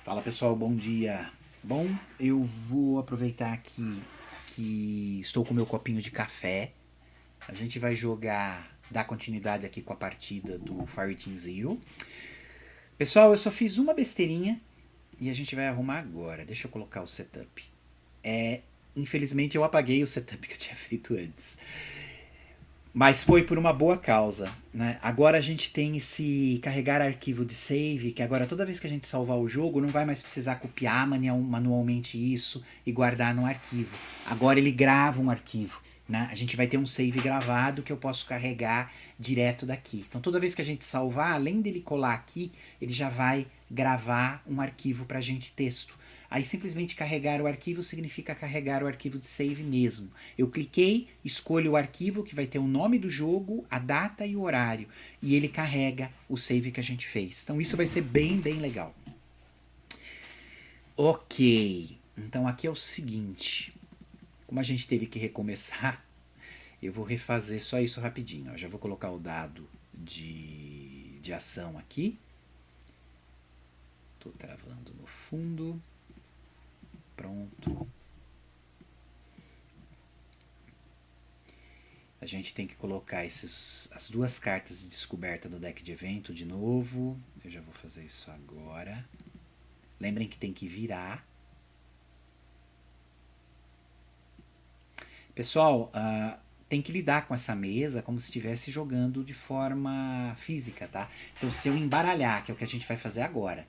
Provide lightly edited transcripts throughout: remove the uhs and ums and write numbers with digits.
Fala pessoal, bom dia. Bom, eu vou aproveitar aqui que estou com meu copinho de café. A gente vai dar continuidade aqui com a partida do Fireteam Zero. Pessoal, eu só fiz uma besteirinha e a gente vai arrumar agora. Deixa eu colocar o setup. Infelizmente eu apaguei o setup que eu tinha feito antes. Mas foi por uma boa causa, né? Agora a gente tem esse carregar arquivo de save, que agora toda vez que a gente salvar o jogo, não vai mais precisar copiar manualmente isso e guardar no arquivo. Agora ele grava um arquivo, né? A gente vai ter um save gravado que eu posso carregar direto daqui. Então toda vez que a gente salvar, além dele colar aqui, ele já vai gravar um arquivo para a gente texto. Aí simplesmente carregar o arquivo significa carregar o arquivo de save mesmo. Eu cliquei, escolho o arquivo que vai ter o nome do jogo, a data e o horário. E ele carrega o save que a gente fez. Então isso vai ser bem, bem legal. Ok, então aqui é o seguinte. Como a gente teve que recomeçar, eu vou refazer só isso rapidinho. Eu já vou colocar o dado de ação aqui. Estou travando no fundo. Pronto. A gente tem que colocar as duas cartas de descoberta do deck de evento de novo. Eu já vou fazer isso agora. Lembrem que tem que virar. Pessoal, tem que lidar com essa mesa como se estivesse jogando de forma física, tá? Então se eu embaralhar, que é o que a gente vai fazer agora,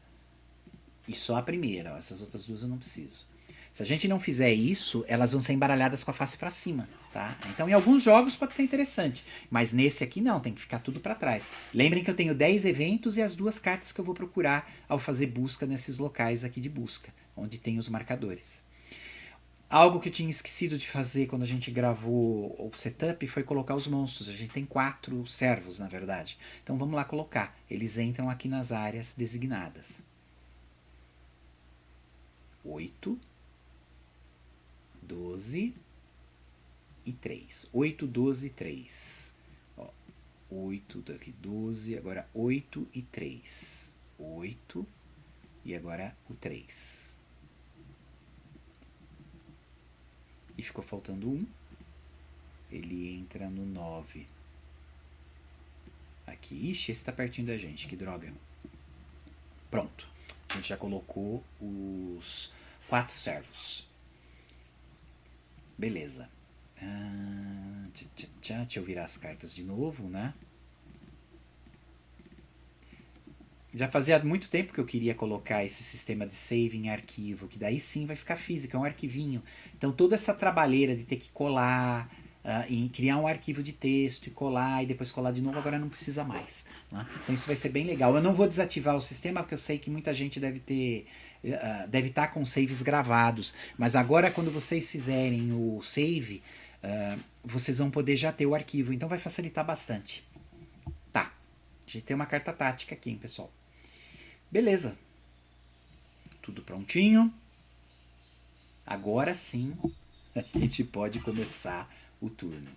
e só a primeira, ó, essas outras duas eu não preciso. Se a gente não fizer isso, elas vão ser embaralhadas com a face para cima, tá? Então, em alguns jogos pode ser interessante, mas nesse aqui não, tem que ficar tudo para trás. Lembrem que eu tenho 10 eventos e as duas cartas que eu vou procurar ao fazer busca nesses locais aqui de busca, onde tem os marcadores. Algo que eu tinha esquecido de fazer quando a gente gravou o setup foi colocar os monstros. A gente tem 4 servos, na verdade. Então vamos lá colocar. Eles entram aqui nas áreas designadas. 8, 12 e 3. 8, 12 e 3. Ó, 8, aqui 12, agora 8 e 3. 8 e agora o 3. E ficou faltando 1. Ele entra no 9. Aqui. Ixi, esse tá pertinho da gente, que droga. Pronto. A gente já colocou os 4 servos. Beleza. Deixa eu virar as cartas de novo, né? Já fazia muito tempo que eu queria colocar esse sistema de save em arquivo, que daí sim vai ficar físico, é um arquivinho. Então toda essa trabalheira de ter que colar, e criar um arquivo de texto e colar e depois colar de novo, agora não precisa mais. Né? Então isso vai ser bem legal. Eu não vou desativar o sistema porque eu sei que muita gente deve estar com saves gravados, mas agora quando vocês fizerem o save, vocês vão poder já ter o arquivo, então vai facilitar bastante. Tá, a gente tem uma carta tática aqui, hein, pessoal. Beleza. Tudo prontinho. Agora sim a gente pode começar o turno.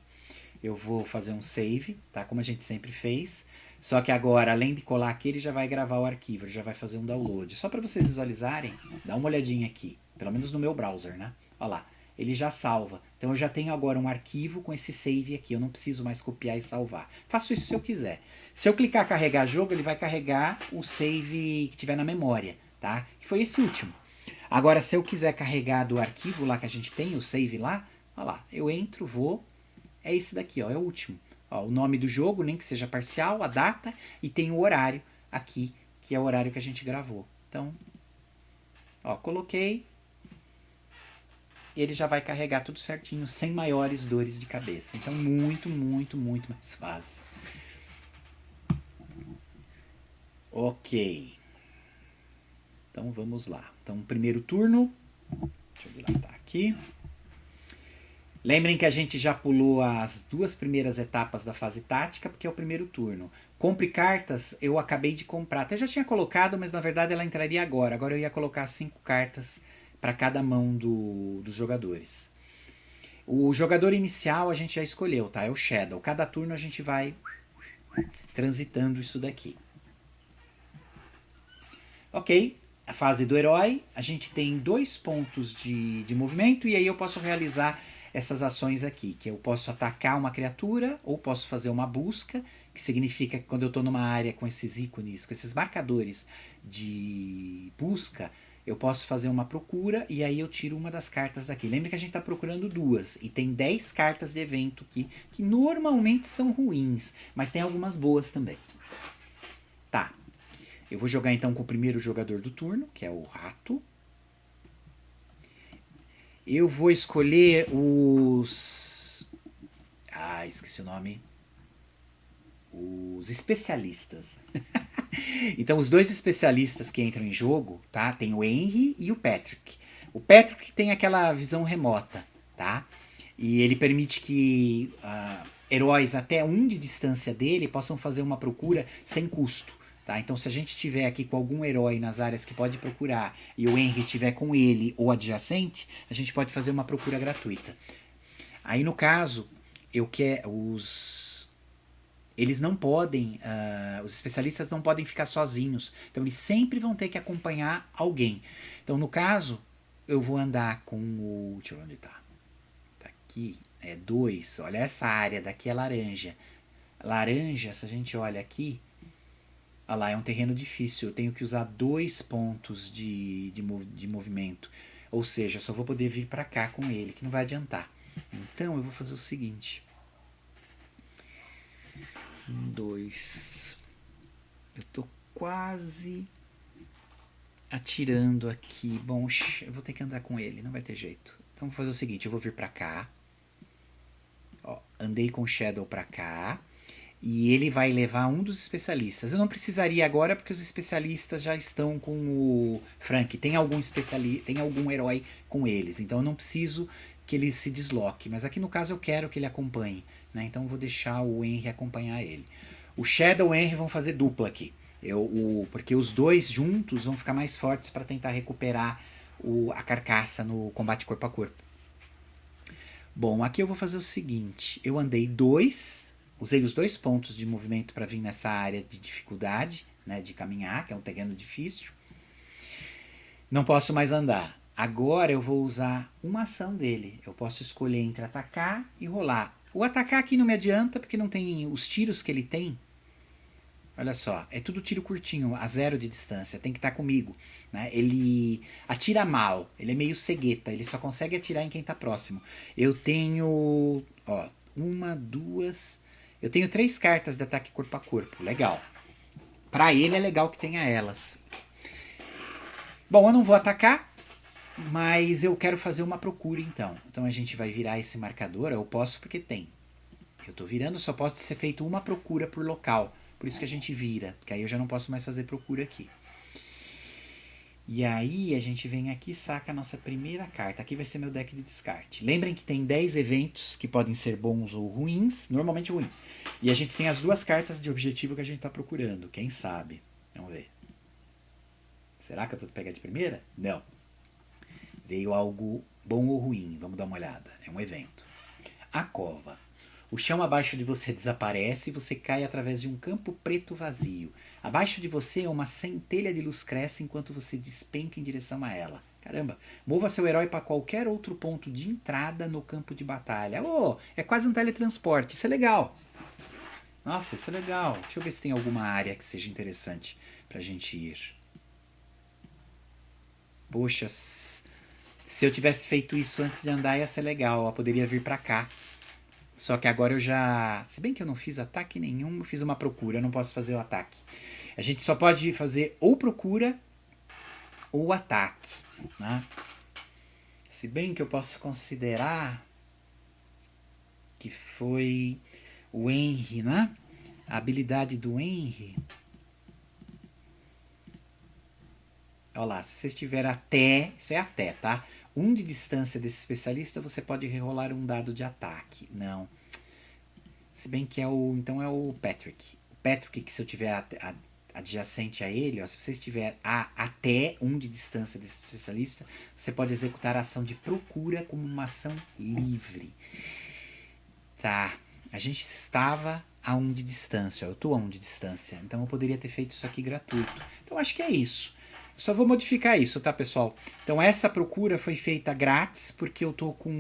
Eu vou fazer um save, tá? Como a gente sempre fez. Só que agora, além de colar aqui, ele já vai gravar o arquivo, ele já vai fazer um download. Só para vocês visualizarem, dá uma olhadinha aqui. Pelo menos no meu browser, né? Olha lá. Ele já salva. Então eu já tenho agora um arquivo com esse save aqui. Eu não preciso mais copiar e salvar. Faço isso se eu quiser. Se eu clicar carregar jogo, ele vai carregar o save que tiver na memória, tá? Que foi esse último. Agora, se eu quiser carregar do arquivo lá que a gente tem, o save lá, olha lá, eu entro, vou, é esse daqui, ó, é o último. Ó, o nome do jogo, nem que seja parcial, a data, e tem o horário aqui, que é o horário que a gente gravou. Então, ó, coloquei, ele já vai carregar tudo certinho, sem maiores dores de cabeça. Então, muito, muito, muito mais fácil. Ok. Então vamos lá. Então, primeiro turno. Deixa eu dilatar aqui. Lembrem que a gente já pulou as 2 primeiras etapas da fase tática, porque é o primeiro turno. Compre cartas, eu acabei de comprar. Até já tinha colocado, mas na verdade ela entraria agora. Agora eu ia colocar 5 cartas para cada mão dos jogadores. O jogador inicial a gente já escolheu, tá? É o Shadow. Cada turno a gente vai transitando isso daqui. Ok, a fase do herói, a gente tem 2 pontos de movimento e aí eu posso realizar essas ações aqui, que eu posso atacar uma criatura ou posso fazer uma busca, que significa que quando eu estou numa área com esses ícones, com esses marcadores de busca, eu posso fazer uma procura e aí eu tiro uma das cartas daqui. Lembra que a gente está procurando 2 e tem 10 cartas de evento que normalmente são ruins, mas tem algumas boas também. Tá, eu vou jogar então com o primeiro jogador do turno, que é o rato. Eu vou escolher os... esqueci o nome. Os especialistas. Então, os 2 especialistas que entram em jogo, tá? Tem o Henry e o Patrick. O Patrick tem aquela visão remota, tá? E ele permite que heróis até 1 de distância dele possam fazer uma procura sem custo. Tá? Então, se a gente tiver aqui com algum herói nas áreas que pode procurar e o Henry tiver com ele ou adjacente, a gente pode fazer uma procura gratuita. Aí, no caso, eles não podem, os especialistas não podem ficar sozinhos. Então, eles sempre vão ter que acompanhar alguém. Então, no caso, eu vou andar com o... Deixa eu ver onde tá. Tá aqui, 2. Olha, essa área daqui é laranja. Laranja, se a gente olha aqui, olha lá, é um terreno difícil. Eu tenho que usar 2 pontos de movimento. Ou seja, eu só vou poder vir para cá com ele, que não vai adiantar. Então, eu vou fazer o seguinte. 1, 2. Eu tô quase atirando aqui. Bom, eu vou ter que andar com ele, não vai ter jeito. Então, vou fazer o seguinte, eu vou vir para cá. Ó, andei com o Shadow para cá. E ele vai levar um dos especialistas. Eu não precisaria agora porque os especialistas já estão com o Frank. Tem algum herói com eles. Então eu não preciso que ele se desloque. Mas aqui no caso eu quero que ele acompanhe. Né? Então eu vou deixar o Henry acompanhar ele. O Shadow e o Henry vão fazer dupla aqui. Porque os 2 juntos vão ficar mais fortes para tentar recuperar a carcaça no combate corpo a corpo. Bom, aqui eu vou fazer o seguinte. Eu andei 2... Usei os 2 pontos de movimento para vir nessa área de dificuldade, né, de caminhar, que é um terreno difícil. Não posso mais andar. Agora eu vou usar uma ação dele. Eu posso escolher entre atacar e rolar. O atacar aqui não me adianta, porque não tem os tiros que ele tem. Olha só, é tudo tiro curtinho, a 0 de distância, tem que estar comigo. Né? Ele atira mal, ele é meio cegueta, ele só consegue atirar em quem está próximo. Eu tenho 1, 2... Eu tenho 3 cartas de ataque corpo a corpo. Legal. Pra ele é legal que tenha elas. Bom, eu não vou atacar, mas eu quero fazer uma procura então. Então a gente vai virar esse marcador. Eu posso porque tem. Eu tô virando, só posso ser feito uma procura por local. Por isso que a gente vira, porque aí eu já não posso mais fazer procura aqui. E aí a gente vem aqui e saca a nossa primeira carta. Aqui vai ser meu deck de descarte. Lembrem que tem 10 eventos que podem ser bons ou ruins, normalmente ruim. E a gente tem as 2 cartas de objetivo que a gente está procurando. Quem sabe? Vamos ver. Será que eu vou pegar de primeira? Não. Veio algo bom ou ruim. Vamos dar uma olhada. É um evento. A cova. O chão abaixo de você desaparece e você cai através de um campo preto vazio. Abaixo de você uma centelha de luz cresce enquanto você despenca em direção a ela. Caramba, mova seu herói para qualquer outro ponto de entrada no campo de batalha. É quase um teletransporte, isso é legal. Nossa, isso é legal. Deixa eu ver se tem alguma área que seja interessante pra gente ir. Poxa, se eu tivesse feito isso antes de andar ia ser legal, eu poderia vir pra cá. Só que agora eu já... Se bem que eu não fiz ataque nenhum, eu fiz uma procura, eu não posso fazer o ataque. A gente só pode fazer ou procura ou ataque. Né? Se bem que eu posso considerar que foi o Henry, né? A habilidade do Henry... Olha lá, se você estiver até... Isso é até, tá? 1 de distância desse especialista, você pode rerolar um dado de ataque. Não. Se bem que então é o Patrick. O Patrick, que se eu tiver adjacente a ele, ó, se você estiver até 1 de distância desse especialista, você pode executar a ação de procura como uma ação livre. Tá. A gente estava a 1 de distância. Eu estou a 1 de distância. Então eu poderia ter feito isso aqui gratuito. Então acho que é isso. Só vou modificar isso, tá, pessoal? Então essa procura foi feita grátis porque eu tô com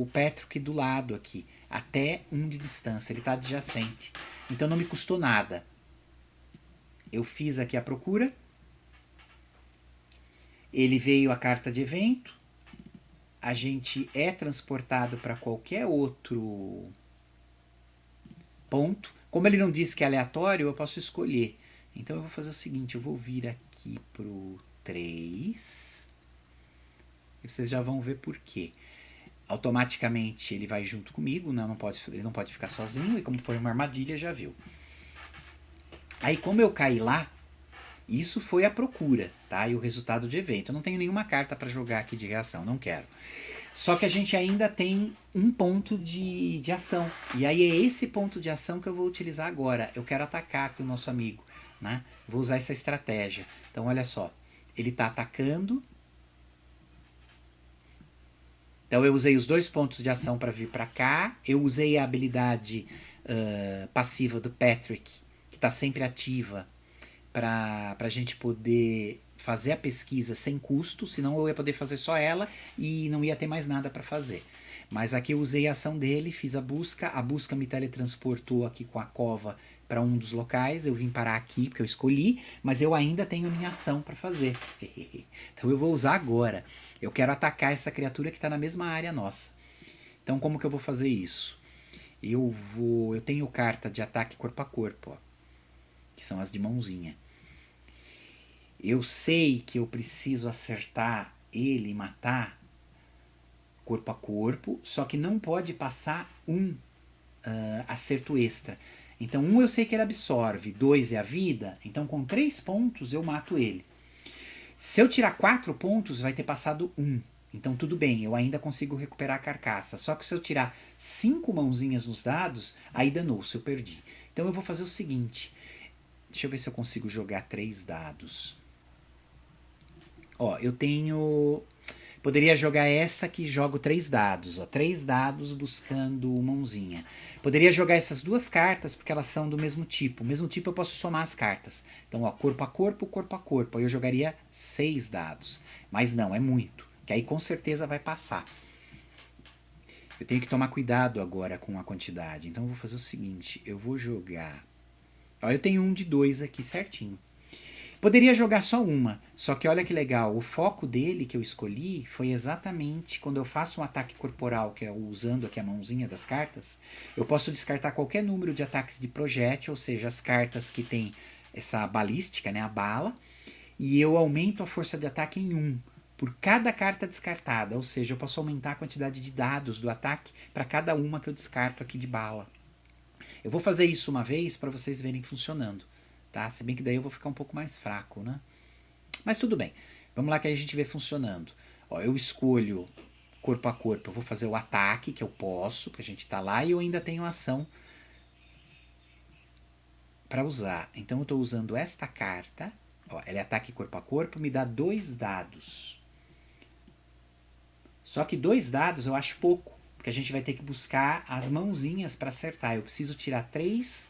o Patrick do lado aqui, até 1 de distância, ele tá adjacente. Então não me custou nada. Eu fiz aqui a procura. Ele veio a carta de evento. A gente é transportado para qualquer outro ponto. Como ele não disse que é aleatório, eu posso escolher. Então eu vou fazer o seguinte, eu vou vir aqui pro 3. E vocês já vão ver por quê. Automaticamente ele vai junto comigo, né? Ele não pode ficar sozinho, e como foi uma armadilha, já viu. Aí como eu caí lá, isso foi a procura, tá? E o resultado de evento. Eu não tenho nenhuma carta para jogar aqui de reação, não quero. Só que a gente ainda tem um ponto de ação. E aí é esse ponto de ação que eu vou utilizar agora. Eu quero atacar aqui o nosso amigo, né? Vou usar essa estratégia. Então olha só, ele está atacando. Então eu usei os 2 pontos de ação para vir para cá. Eu usei a habilidade passiva do Patrick, que está sempre ativa, para a gente poder fazer a pesquisa sem custo, senão eu ia poder fazer só ela e não ia ter mais nada para fazer. Mas aqui eu usei a ação dele, fiz a busca me teletransportou aqui com a cova para um dos locais, eu vim parar aqui porque eu escolhi, mas eu ainda tenho minha ação para fazer. Então eu vou usar agora. Eu quero atacar essa criatura que está na mesma área nossa. Então como que eu vou fazer isso? Eu tenho carta de ataque corpo a corpo, ó, que são as de mãozinha. Eu sei que eu preciso acertar ele e matar corpo a corpo, só que não pode passar um acerto extra. Então, 1 eu sei que ele absorve, 2 é a vida, então com 3 pontos eu mato ele. Se eu tirar 4 pontos, vai ter passado 1. Então tudo bem, eu ainda consigo recuperar a carcaça. Só que se eu tirar 5 mãozinhas nos dados, aí danou-se, eu perdi. Então eu vou fazer o seguinte, deixa eu ver se eu consigo jogar 3 dados. Ó, eu tenho... Poderia jogar essa que jogo 3 dados. Ó, 3 dados buscando mãozinha. Poderia jogar essas 2 cartas porque elas são do mesmo tipo. O mesmo tipo eu posso somar as cartas. Então, ó, corpo a corpo, corpo a corpo. Aí eu jogaria 6 dados. Mas não, é muito. Que aí com certeza vai passar. Eu tenho que tomar cuidado agora com a quantidade. Então eu vou fazer o seguinte. Eu vou jogar... Ó, eu tenho um de 2 aqui certinho. Poderia jogar só uma, só que olha que legal, o foco dele que eu escolhi foi exatamente quando eu faço um ataque corporal, que é usando aqui a mãozinha das cartas, eu posso descartar qualquer número de ataques de projétil, ou seja, as cartas que tem essa balística, né, a bala, e eu aumento a força de ataque em 1 por cada carta descartada, ou seja, eu posso aumentar a quantidade de dados do ataque para cada uma que eu descarto aqui de bala. Eu vou fazer isso uma vez para vocês verem funcionando. Tá? Se bem que daí eu vou ficar um pouco mais fraco, né? Mas tudo bem. Vamos lá que aí a gente vê funcionando. Ó, eu escolho corpo a corpo. Eu vou fazer o ataque, que eu posso, porque a gente tá lá, e eu ainda tenho ação para usar. Então eu estou usando esta carta. Ó, ela é ataque corpo a corpo, me dá 2 dados. Só que 2 dados eu acho pouco, porque a gente vai ter que buscar as mãozinhas para acertar. Eu preciso tirar 3,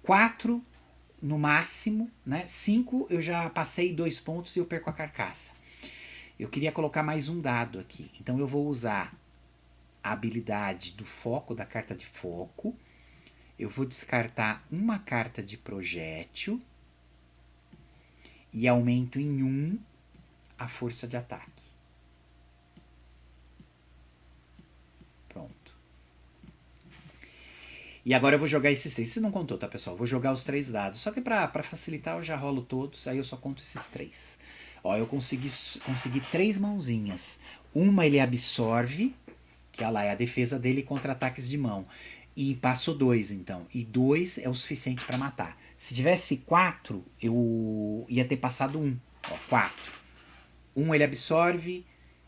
4... no máximo, né? 5 eu já passei 2 pontos e eu perco a carcaça. Eu queria colocar mais um dado aqui. Então eu vou usar a habilidade do foco, da carta de foco. Eu vou descartar uma carta de projétil e aumento em 1 a força de ataque. Pronto. E agora eu vou jogar esses 6. Isso não contou, tá, pessoal? Vou jogar os 3 dados. Só que pra facilitar eu já rolo todos, aí eu só conto esses 3. Ó, eu consegui 3 mãozinhas. Uma ele absorve, que lá é a defesa dele contra ataques de mão. E passou 2, então. E 2 é o suficiente para matar. Se tivesse 4, eu ia ter passado 1. Ó, 4. 1 ele absorve,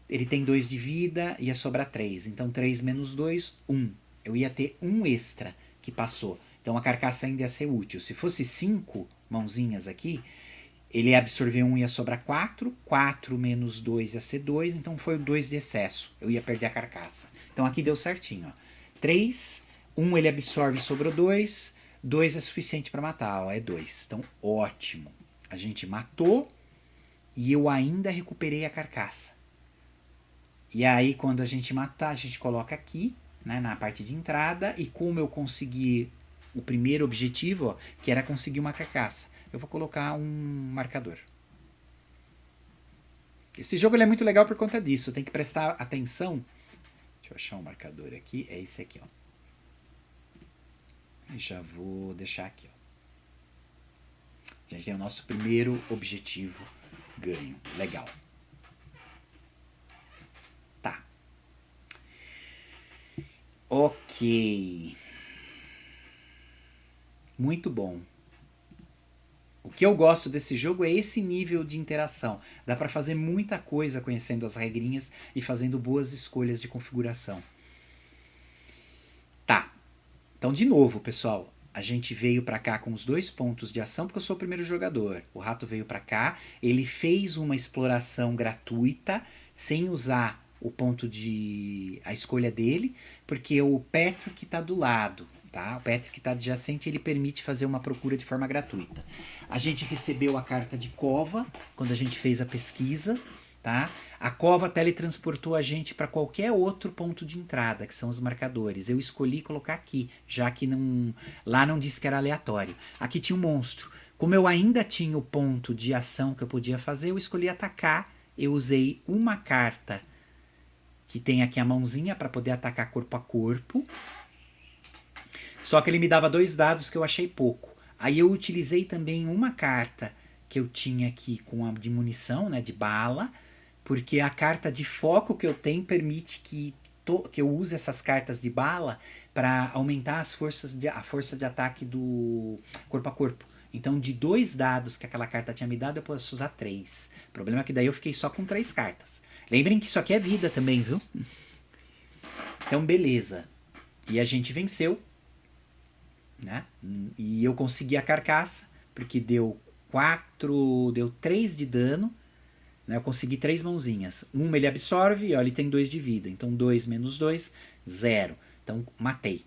ele tem 2 de vida, ia sobrar 3. Então 3 menos 2, 1. Eu ia ter 1 extra que passou. Então a carcaça ainda ia ser útil. Se fosse 5 mãozinhas aqui, ele ia absorver 1 e ia sobrar 4. 4 menos 2 ia ser 2. Então foi o 2 de excesso. Eu ia perder a carcaça. Então aqui deu certinho. Ó. 3, 1 ele absorve e sobrou 2. 2 é suficiente para matar. Ó, é 2. Então ótimo. A gente matou e eu ainda recuperei a carcaça. E aí, quando a gente matar, a gente coloca aqui, né, na parte de entrada, e como eu consegui o primeiro objetivo, ó, que era conseguir uma carcaça, eu vou colocar um marcador. Esse jogo ele é muito legal por conta disso, tem que prestar atenção. Deixa eu achar um marcador aqui, é esse aqui, ó. E já vou deixar aqui, ó. A gente tem o nosso primeiro objetivo ganho. Legal. Tá. Ok. Muito bom. O que eu gosto desse jogo é esse nível de interação. Dá para fazer muita coisa conhecendo as regrinhas e fazendo boas escolhas de configuração. Tá. Então, de novo, pessoal, a gente veio para cá com os 2 pontos de ação porque eu sou o primeiro jogador. O rato veio para cá, ele fez uma exploração gratuita sem usar o ponto de a escolha dele, porque o Patrick está do lado. Tá? O Patrick está adjacente, ele permite fazer uma procura de forma gratuita. A gente recebeu a carta de cova quando a gente fez a pesquisa. Tá? A cova teletransportou a gente para qualquer outro ponto de entrada, que são os marcadores. Eu escolhi colocar aqui, já que não, lá não disse que era aleatório. Aqui tinha um monstro. Como eu ainda tinha o ponto de ação que eu podia fazer, eu escolhi atacar. Eu usei uma carta que tem aqui a mãozinha para poder atacar corpo a corpo. Só que ele me dava 2 dados que eu achei pouco. Aí eu utilizei também uma carta que eu tinha aqui com a de munição, né, de bala, porque a carta de foco que eu tenho permite que eu use essas cartas de bala para aumentar a força de ataque do corpo a corpo. Então, de 2 dados que aquela carta tinha me dado, eu posso usar 3. O problema é que daí eu fiquei só com 3 cartas. Lembrem que isso aqui é vida também, viu? Então, beleza. E a gente venceu. Né? E eu consegui a carcaça, porque deu 3 de dano. Né? Eu consegui 3 mãozinhas. Uma ele absorve e ó, ele tem 2 de vida. Então 2 menos 2, 0. Então matei.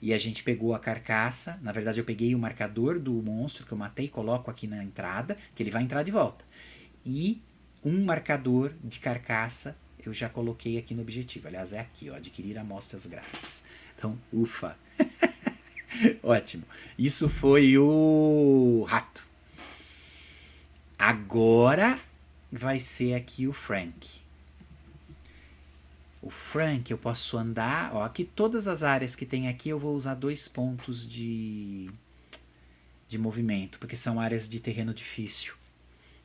E a gente pegou a carcaça. Na verdade eu peguei o marcador do monstro que eu matei, coloco aqui na entrada, que ele vai entrar de volta. E um marcador de carcaça eu já coloquei aqui no objetivo. Aliás, é aqui, ó, adquirir amostras grátis. Então, ufa! Ótimo. Isso foi o rato. Agora vai ser aqui o Frank. O Frank eu posso andar. Ó, aqui todas as áreas que tem aqui eu vou usar 2 pontos de movimento, porque são áreas de terreno difícil.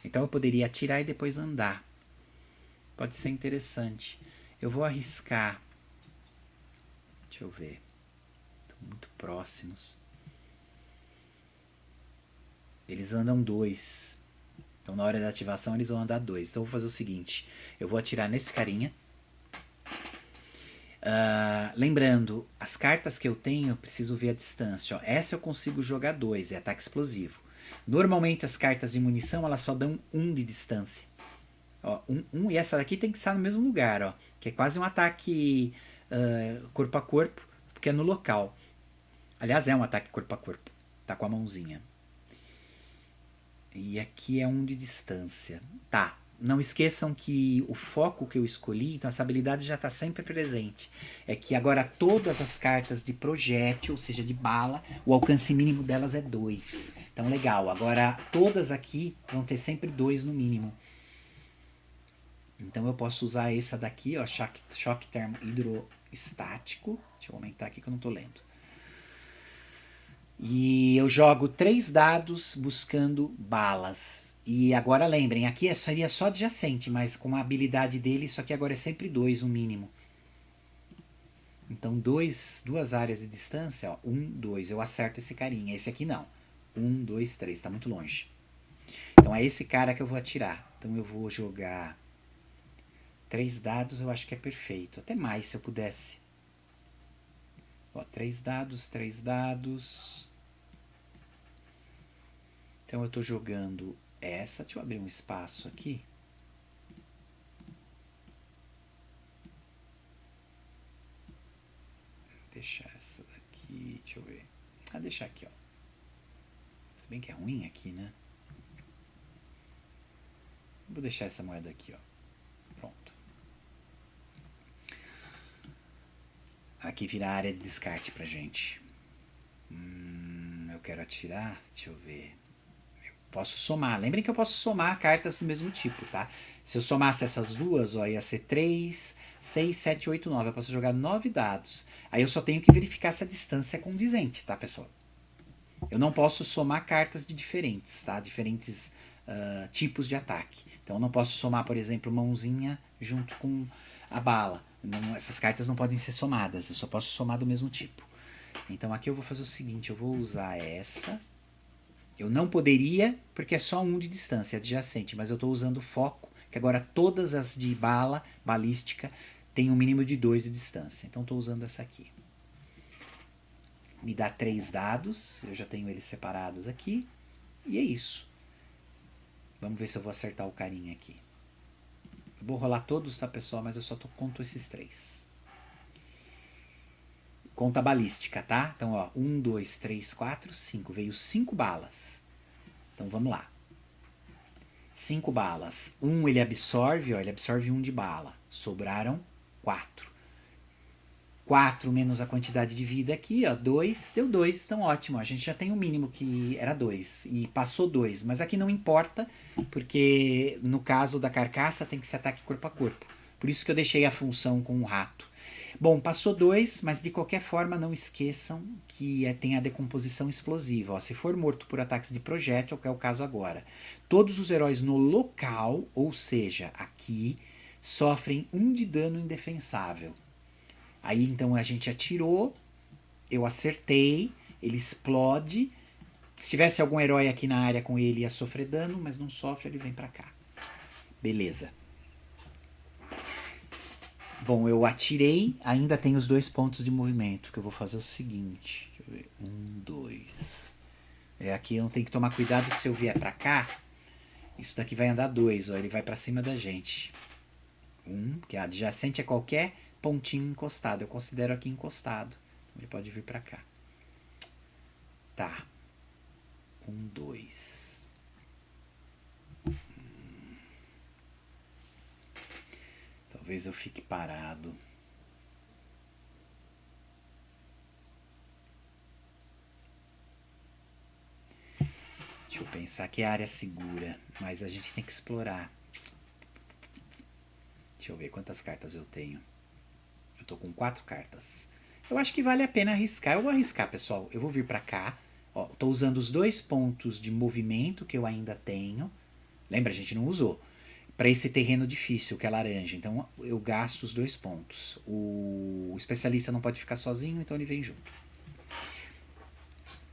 Então eu poderia atirar e depois andar. Pode ser interessante. Eu vou arriscar. Deixa eu ver. Estão muito próximos. Eles andam 2. Então na hora da ativação eles vão andar 2. Então eu vou fazer o seguinte. Eu vou atirar nesse carinha. Lembrando, as cartas que eu tenho eu preciso ver a distância. Ó. Essa eu consigo jogar 2, é ataque explosivo. Normalmente as cartas de munição elas só dão 1 de distância. Ó, 1, e essa daqui tem que estar no mesmo lugar, ó, que é quase um ataque corpo a corpo, porque é no local. Aliás, é um ataque corpo a corpo. Tá com a mãozinha. E aqui é 1 de distância. Tá. Não esqueçam que o foco que eu escolhi, então essa habilidade já está sempre presente. É que agora todas as cartas de projétil, ou seja, de bala, o alcance mínimo delas é 2. Então legal. Agora todas aqui vão ter sempre 2 no mínimo. Então eu posso usar essa daqui, ó, choque termo hidroestático. Deixa eu aumentar aqui que eu não estou lendo. E eu jogo 3 dados buscando balas. E agora lembrem, aqui seria só adjacente, mas com a habilidade dele, isso aqui agora é sempre 2, o mínimo. Então 2 áreas de distância, ó, 1, 2, eu acerto esse carinha. Esse aqui não. 1, 2, 3, está muito longe. Então é esse cara que eu vou atirar. Então eu vou jogar 3 dados, eu acho que é perfeito. Até mais se eu pudesse. Ó, 3 dados, 3 dados. Então eu estou jogando essa. Deixa eu abrir um espaço aqui. Deixar essa daqui. Deixa eu ver. Deixar aqui, ó. Se bem que é ruim aqui, né? Vou deixar essa moeda aqui, ó. Pronto. Aqui vira a área de descarte pra gente. Eu quero atirar, deixa eu ver. Eu posso somar. Lembrem que eu posso somar cartas do mesmo tipo, tá? Se eu somasse essas duas, ó, ia ser 3, 6, 7, 8, 9. Eu posso jogar 9 dados. Aí eu só tenho que verificar se a distância é condizente, tá, pessoal? Eu não posso somar cartas de diferentes, tá? Diferentes tipos de ataque. Então eu não posso somar, por exemplo, mãozinha junto com a bala. Não, essas cartas não podem ser somadas. Eu só posso somar do mesmo tipo. Então aqui eu vou fazer o seguinte, eu vou usar essa. Eu não poderia, porque é só 1 de distância, adjacente, mas eu estou usando foco, que agora todas as de bala, balística, tem um mínimo de 2 de distância. Então estou usando essa aqui. Me dá 3 dados, eu já tenho eles separados aqui, e é isso. Vamos ver se eu vou acertar o carinha aqui. Eu vou rolar todos, tá, pessoal? Mas eu só conto esses 3. Conta balística, tá? Então, ó, 1, 2, 3, 4, 5. Veio 5 balas. Então, vamos lá. 5 balas. 1 ele absorve, ó, ele absorve 1 de bala. Sobraram 4. 4 menos a quantidade de vida aqui, ó, 2, deu 2, então ótimo, a gente já tem o mínimo que era 2, e passou 2, mas aqui não importa, porque no caso da carcaça tem que ser ataque corpo a corpo, por isso que eu deixei a função com o rato. Bom, passou 2, mas de qualquer forma não esqueçam que tem a decomposição explosiva, ó, se for morto por ataques de projétil, que é o caso agora, todos os heróis no local, ou seja, aqui, sofrem 1 de dano indefensável. Aí então a gente atirou, eu acertei, ele explode. Se tivesse algum herói aqui na área com ele ia sofrer dano, mas não sofre, ele vem pra cá. Beleza. Bom, eu atirei, ainda tem os 2 pontos de movimento, que eu vou fazer o seguinte. Deixa eu ver. 1, 2. Aqui eu tenho que tomar cuidado que se eu vier pra cá, isso daqui vai andar 2, ó, ele vai pra cima da gente. 1, que adjacente a qualquer pontinho encostado. Eu considero aqui encostado. Então ele pode vir pra cá. Tá. 1, 2. Talvez eu fique parado. Deixa eu pensar que é área segura, mas a gente tem que explorar. Deixa eu ver quantas cartas eu tenho. Eu tô com 4 cartas. Eu acho que vale a pena arriscar. Eu vou arriscar, pessoal. Eu vou vir pra cá. Ó, tô usando os 2 pontos de movimento que eu ainda tenho. Lembra, a gente não usou. Para esse terreno difícil, que é laranja. Então eu gasto os 2 pontos. O especialista não pode ficar sozinho, então ele vem junto.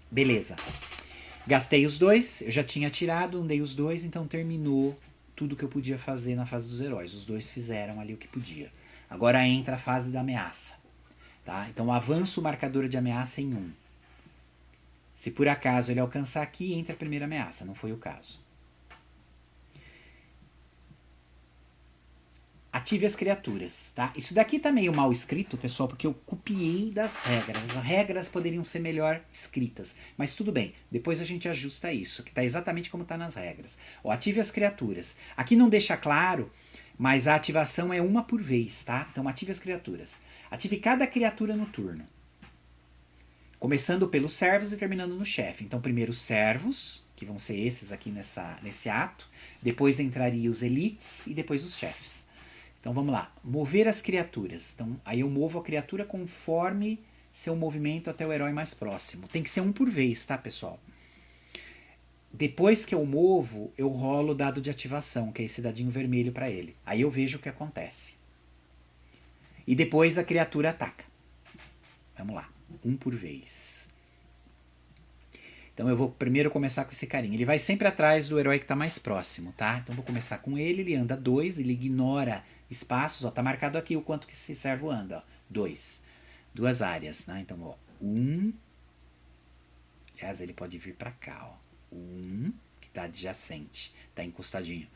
Beleza. Gastei os 2. Eu já tinha tirado, andei os 2, então terminou tudo que eu podia fazer na fase dos heróis. Os 2 fizeram ali o que podia. Agora entra a fase da ameaça. Tá? Então avança o marcador de ameaça em 1. Se por acaso ele alcançar aqui, entra a primeira ameaça. Não foi o caso. Ative as criaturas. Tá? Isso daqui tá meio mal escrito, pessoal, porque eu copiei das regras. As regras poderiam ser melhor escritas. Mas tudo bem, depois a gente ajusta isso, que tá exatamente como tá nas regras. Ó, ative as criaturas. Aqui não deixa claro, mas a ativação é uma por vez, tá? Então ative as criaturas. Ative cada criatura no turno. Começando pelos servos e terminando no chefe. Então primeiro os servos, que vão ser esses aqui nesse ato. Depois entraria os elites e depois os chefes. Então vamos lá. Mover as criaturas. Então aí eu movo a criatura conforme seu movimento até o herói mais próximo. Tem que ser um por vez, tá, pessoal? Depois que eu movo, eu rolo o dado de ativação, que é esse dadinho vermelho para ele. Aí eu vejo o que acontece. E depois a criatura ataca. Vamos lá. Um por vez. Então eu vou primeiro começar com esse carinha. Ele vai sempre atrás do herói que está mais próximo, tá? Então eu vou começar com ele. Ele anda 2, ele ignora espaços. Ó, tá marcado aqui o quanto que esse servo anda. 2. 2 áreas, né? Então, ó. 1. Aliás, ele pode vir para cá, ó. 1, que está adjacente, está encostadinho.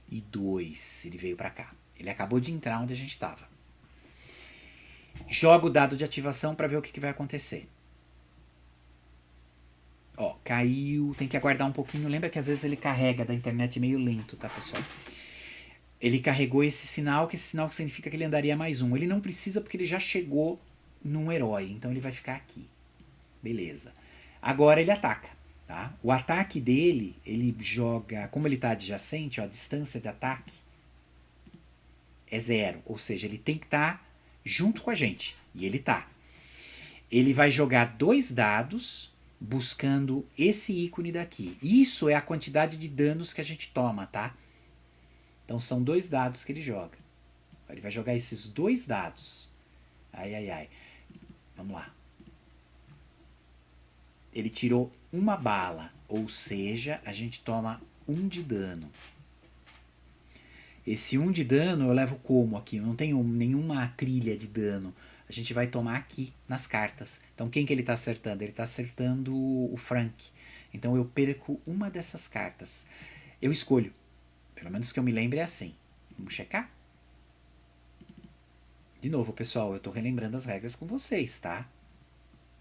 E 2, ele veio para cá. Ele acabou de entrar onde a gente estava. Joga o dado de ativação para ver o que vai acontecer. Ó, caiu. Tem que aguardar um pouquinho. Lembra que às vezes ele carrega da internet meio lento, tá, pessoal? Ele carregou esse sinal, que esse sinal significa que ele andaria mais um. Ele não precisa porque ele já chegou num herói, então ele vai ficar aqui. Beleza. Agora ele ataca. Tá? O ataque dele, ele joga... Como ele está adjacente, ó, a distância de ataque é 0. Ou seja, ele tem que estar junto com a gente. E ele está. Ele vai jogar 2 dados buscando esse ícone daqui. Isso é a quantidade de danos que a gente toma, tá? Então são 2 dados que ele joga. Ele vai jogar esses 2 dados. Ai, ai, ai. Vamos lá. Ele tirou uma bala, ou seja, a gente toma 1 de dano. Esse 1 de dano eu levo como aqui? Eu não tenho nenhuma trilha de dano. A gente vai tomar aqui nas cartas. Então quem que ele está acertando? Ele está acertando o Frank. Então eu perco uma dessas cartas. Eu escolho. Pelo menos que eu me lembre é assim. Vamos checar? De novo, pessoal, eu estou relembrando as regras com vocês, tá?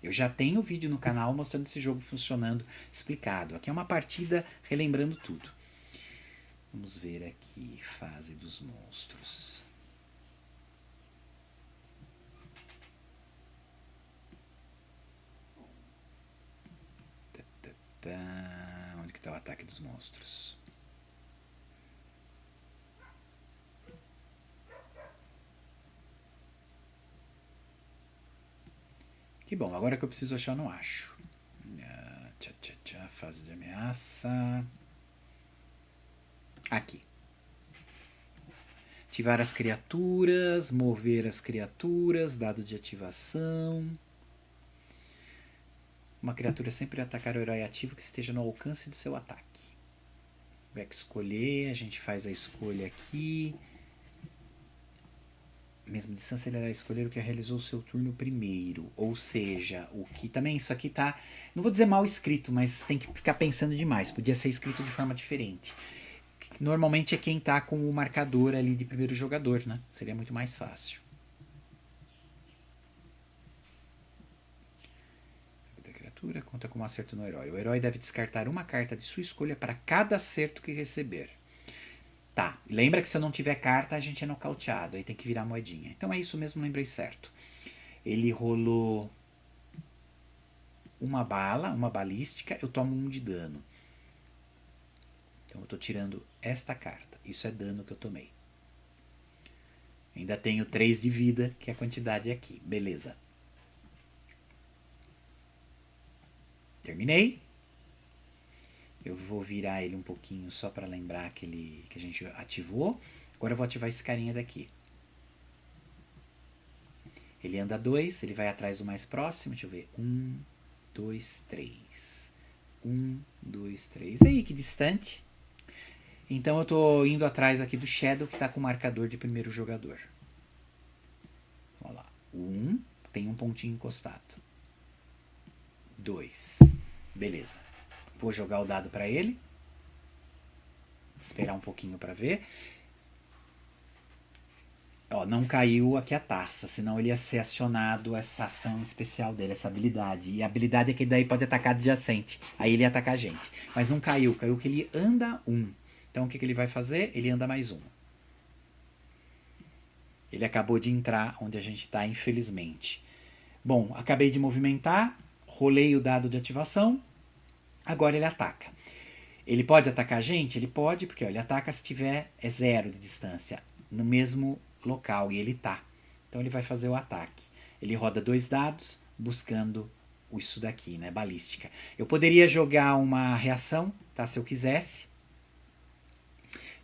Eu já tenho vídeo no canal mostrando esse jogo funcionando, explicado. Aqui é uma partida relembrando tudo. Vamos ver aqui, fase dos monstros. Onde que está o ataque dos monstros? Que bom, agora que eu preciso achar, eu não acho. Fase de ameaça. Aqui. Ativar as criaturas, mover as criaturas, dado de ativação. Uma criatura sempre atacar o herói ativo que esteja no alcance de seu ataque. Vai escolher, a gente faz a escolha aqui. Mesma distância, ele irá escolher o que realizou o seu turno primeiro. Ou seja, o que também isso aqui tá... Não vou dizer mal escrito, mas tem que ficar pensando demais. Podia ser escrito de forma diferente. Normalmente é quem tá com o marcador ali de primeiro jogador, né? Seria muito mais fácil. A criatura conta como acerto no herói. O herói deve descartar uma carta de sua escolha para cada acerto que receber. Tá, lembra que se eu não tiver carta, a gente é nocauteado. Aí tem que virar moedinha. Então é isso mesmo, lembrei certo. Ele rolou uma bala, uma balística, eu tomo 1 de dano. Então eu tô tirando esta carta. Isso é dano que eu tomei. Ainda tenho 3 de vida, que é a quantidade aqui. Beleza. Terminei. Eu vou virar ele um pouquinho só para lembrar que a gente ativou. Agora eu vou ativar esse carinha daqui. Ele anda 2, ele vai atrás do mais próximo. Deixa eu ver. 1, 2, 3. 1, 2, 3. Aí, que distante. Então eu tô indo atrás aqui do Shadow, que tá com o marcador de primeiro jogador. Olha lá. 1, tem um pontinho encostado. 2. Beleza. Vou jogar o dado para ele. Esperar um pouquinho para ver. Ó, não caiu aqui a taça, senão ele ia ser acionado essa ação especial dele, essa habilidade. E a habilidade é que daí pode atacar adjacente. Aí ele ia atacar a gente. Mas não caiu, caiu que ele anda 1. Então o que ele vai fazer? Ele anda mais 1. Ele acabou de entrar onde a gente está, infelizmente. Bom, acabei de movimentar, rolei o dado de ativação. Agora ele ataca. Ele pode atacar a gente? Ele pode, porque ó, ele ataca se tiver 0 de distância no mesmo local, e ele tá. Então ele vai fazer o ataque. Ele roda 2 dados, buscando isso daqui, né? Balística. Eu poderia jogar uma reação, tá? Se eu quisesse.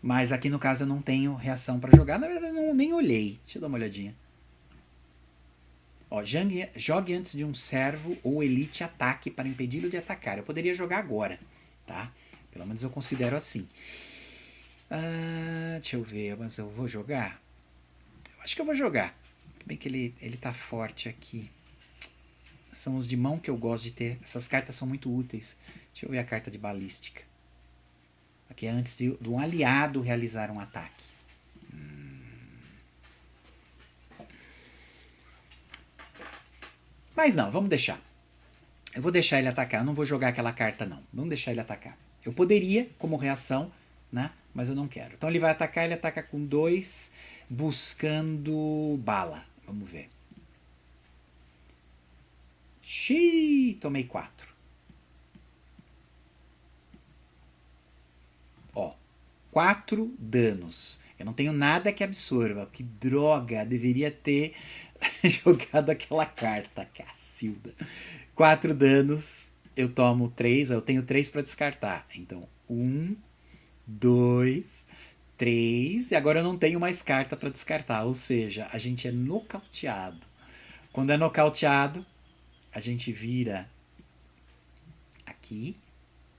Mas aqui no caso eu não tenho reação para jogar. Na verdade eu nem olhei. Deixa eu dar uma olhadinha. Ó, jogue antes de um servo ou elite ataque para impedi-lo de atacar. Eu poderia jogar agora, tá? Pelo menos eu considero assim. Deixa eu ver, mas eu vou jogar? Eu acho que eu vou jogar. Bem que ele tá forte aqui. São os de mão que eu gosto de ter. Essas cartas são muito úteis. Deixa eu ver a carta de balística. Aqui é antes de um aliado realizar um ataque. Mas não, vamos deixar. Eu vou deixar ele atacar. Eu não vou jogar aquela carta, não. Vamos deixar ele atacar. Eu poderia, como reação, né, mas eu não quero. Então ele vai atacar, ele ataca com 2, buscando bala. Vamos ver. Xiii, tomei 4. Ó, 4 danos. Eu não tenho nada que absorva. Que droga, deveria ter jogado aquela carta, cacilda. 4 danos, eu tomo 3, eu tenho 3 para descartar. Então, 1, 2, 3, e agora eu não tenho mais carta para descartar, ou seja, a gente é nocauteado. Quando é nocauteado, a gente vira aqui.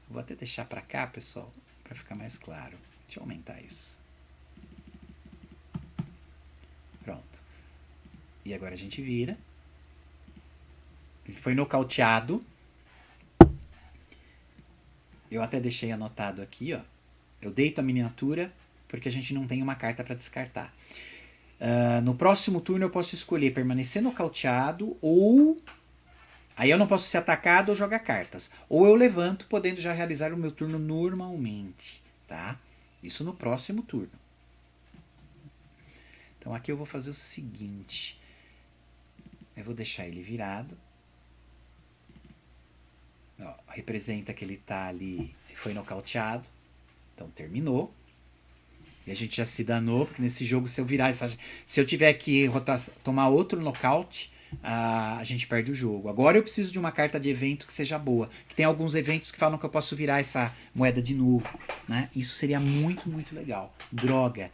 Vou até deixar para cá, pessoal, para ficar mais claro. Deixa eu aumentar isso. Pronto. E agora a gente vira. Ele foi nocauteado. Eu até deixei anotado aqui, ó. Eu deito a miniatura porque a gente não tem uma carta para descartar. No próximo turno eu posso escolher permanecer nocauteado ou... Aí eu não posso ser atacado ou jogar cartas. Ou eu levanto, podendo já realizar o meu turno normalmente, tá? Isso no próximo turno. Então aqui eu vou fazer o seguinte. Eu vou deixar ele virado. Ó, representa que ele tá ali, foi nocauteado. Então terminou. E a gente já se danou, porque nesse jogo, se eu virar essa. Se eu tiver que tomar outro nocaute, a gente perde o jogo. Agora eu preciso de uma carta de evento que seja boa. Que tem alguns eventos que falam que eu posso virar essa moeda de novo, né? Isso seria muito, muito legal. Droga.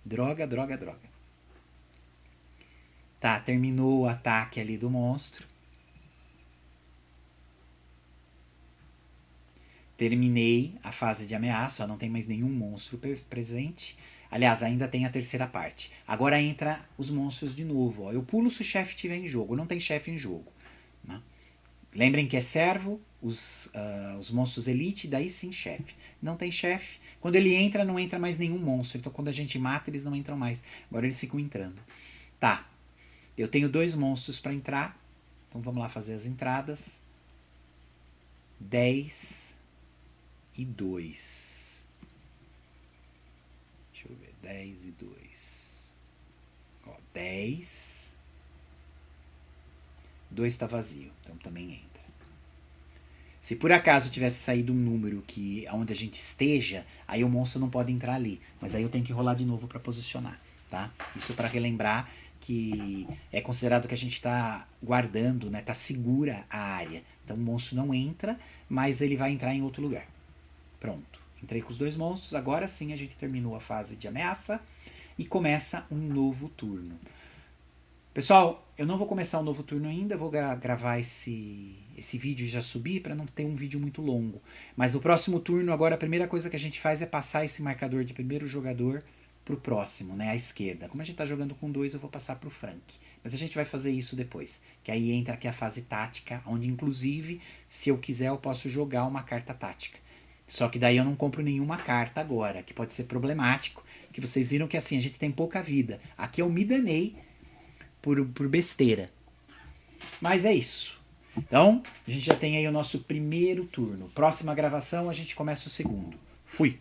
Droga, droga, droga. Tá, terminou o ataque ali do monstro. Terminei a fase de ameaça, não tem mais nenhum monstro presente. Aliás, ainda tem a terceira parte. Agora entra os monstros de novo. Ó. Eu pulo se o chefe estiver em jogo. Não tem chefe em jogo. Né? Lembrem que é servo, os monstros elite, daí sim chefe. Não tem chefe. Quando ele entra, não entra mais nenhum monstro. Então quando a gente mata, eles não entram mais. Agora eles ficam entrando. Tá. Eu tenho 2 monstros para entrar. Então vamos lá fazer as entradas. 10 e 2. Deixa eu ver. 10 e 2. Ó, 10. 2 está vazio. Então também entra. Se por acaso tivesse saído um número que onde a gente esteja, aí o monstro não pode entrar ali. Mas aí eu tenho que rolar de novo para posicionar. Tá? Isso para relembrar que é considerado que a gente está guardando, né? Tá segura a área. Então o monstro não entra, mas ele vai entrar em outro lugar. Pronto. Entrei com os 2 monstros. Agora sim a gente terminou a fase de ameaça e começa um novo turno. Pessoal, eu não vou começar um novo turno ainda. Vou gravar esse vídeo e já subir para não ter um vídeo muito longo. Mas o próximo turno, agora a primeira coisa que a gente faz é passar esse marcador de primeiro jogador pro próximo, né, à esquerda. Como a gente tá jogando com 2, eu vou passar pro Frank. Mas a gente vai fazer isso depois. Que aí entra aqui a fase tática, onde inclusive, se eu quiser, eu posso jogar uma carta tática. Só que daí eu não compro nenhuma carta agora, que pode ser problemático. Que vocês viram que assim, a gente tem pouca vida. Aqui eu me danei por besteira. Mas é isso. Então, a gente já tem aí o nosso primeiro turno. Próxima gravação, a gente começa o segundo. Fui!